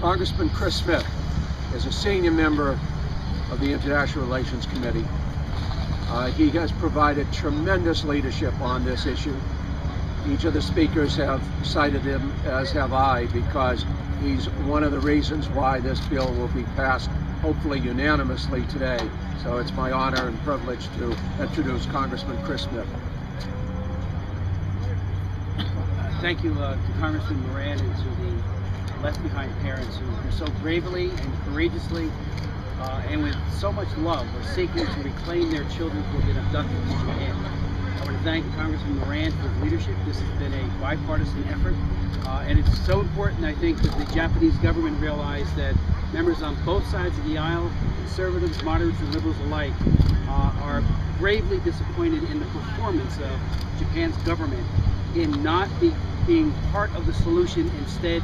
Congressman Chris Smith is a senior member of the International Relations Committee. He has provided tremendous leadership on this issue. Each of the speakers have cited him, as have I, because he's one of the reasons why this bill will be passed, hopefully unanimously today. So it's my honor and privilege to introduce Congressman Chris Smith. Thank you to Congressman Moran and to the Left Behind parents who so bravely and courageously and with so much love are seeking to reclaim their children who have been abducted in Japan. I want to thank Congressman Moran for his leadership. This has been a bipartisan effort, and it's so important, I think, that the Japanese government realize that members on both sides of the aisle, conservatives, moderates, and liberals alike, are gravely disappointed in the performance of Japan's government in not being part of the solution. Instead,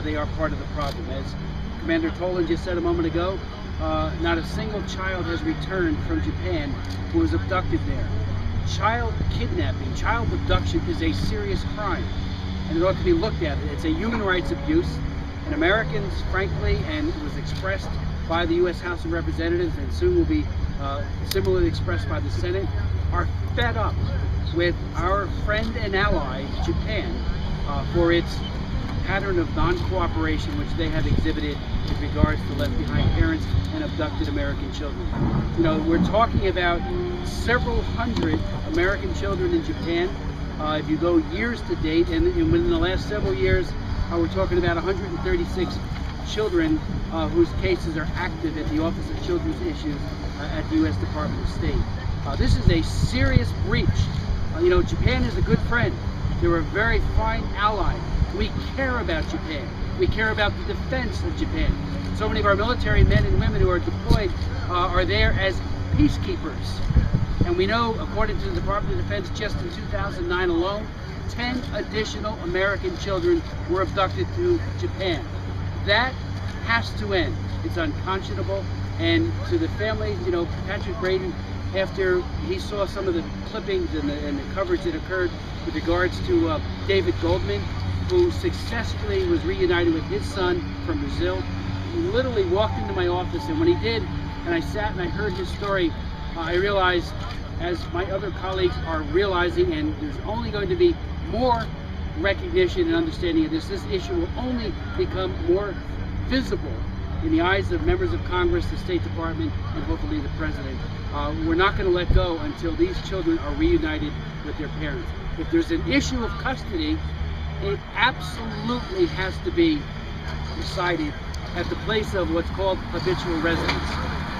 they are part of the problem. As Commander Tolan just said a moment ago, not a single child has returned from Japan who was abducted there. Child kidnapping, child abduction is a serious crime, and it ought to be looked at. It's a human rights abuse, and Americans, frankly, and it was expressed by the U.S. House of Representatives and soon will be similarly expressed by the Senate, are fed up with our friend and ally, Japan, for its pattern of non-cooperation which they have exhibited with regards to Left Behind parents and abducted American children. You know, we're talking about several hundred American children in Japan. If you go years to date, and within the last several years, we're talking about 136 children whose cases are active at the Office of Children's Issues at the U.S. Department of State. This is a serious breach. You know, Japan is a good friend. They're a very fine ally. We care about Japan. We care about the defense of Japan. So many of our military men and women who are deployed are there as peacekeepers. And we know, according to the Department of Defense, just in 2009 alone, 10 additional American children were abducted to Japan. That has to end. It's unconscionable. And to the families, you know, Patrick Braden, after he saw some of the clippings and the coverage that occurred with regards to David Goldman, who successfully was reunited with his son from Brazil, he literally walked into my office, and when he did, and I sat and I heard his story, I realized, as my other colleagues are realizing, and there's only going to be more recognition and understanding of this issue will only become more visible in the eyes of members of Congress, the State Department, and hopefully the President. We're not going to let go until these children are reunited with their parents. If there's an issue of custody, it absolutely has to be decided at the place of what's called habitual residence.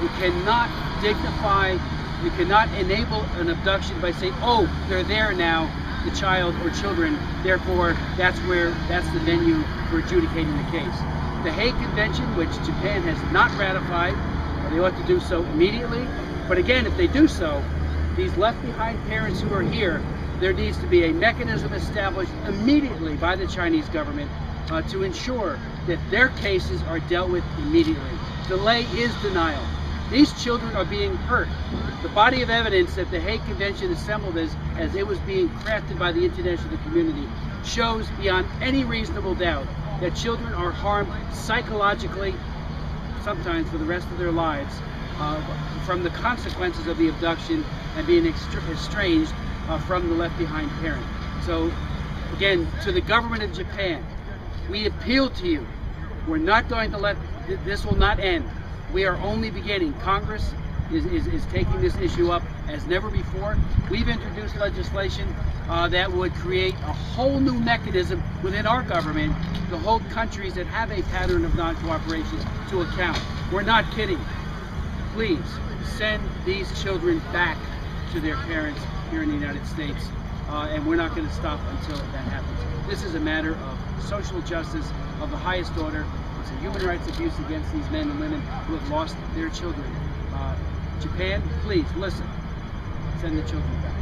We cannot dignify, we cannot enable an abduction by saying, oh, they're there now, the child or children, therefore that's the venue for adjudicating the case. The Hague Convention, which Japan has not ratified, they ought to do so immediately. But again, if they do so, these Left Behind parents who are here, there needs to be a mechanism established immediately by the Chinese government to ensure that their cases are dealt with immediately. Delay is denial. These children are being hurt. The body of evidence that the Hague Convention assembled as it was being crafted by the international community shows beyond any reasonable doubt that children are harmed psychologically, sometimes for the rest of their lives, from the consequences of the abduction and being estranged from the Left Behind parent. So again, to the government of Japan, we appeal to you. We're not going to let, this will not end. We are only beginning. Congress is taking this issue up as never before. We've introduced legislation that would create a whole new mechanism within our government to hold countries that have a pattern of non-cooperation to account. We're not kidding. Please send these children back to their parents here in the United States, and we're not going to stop until that happens. This is a matter of social justice of the highest order. It's a human rights abuse against these men and women who have lost their children. Japan, please listen. Send the children back.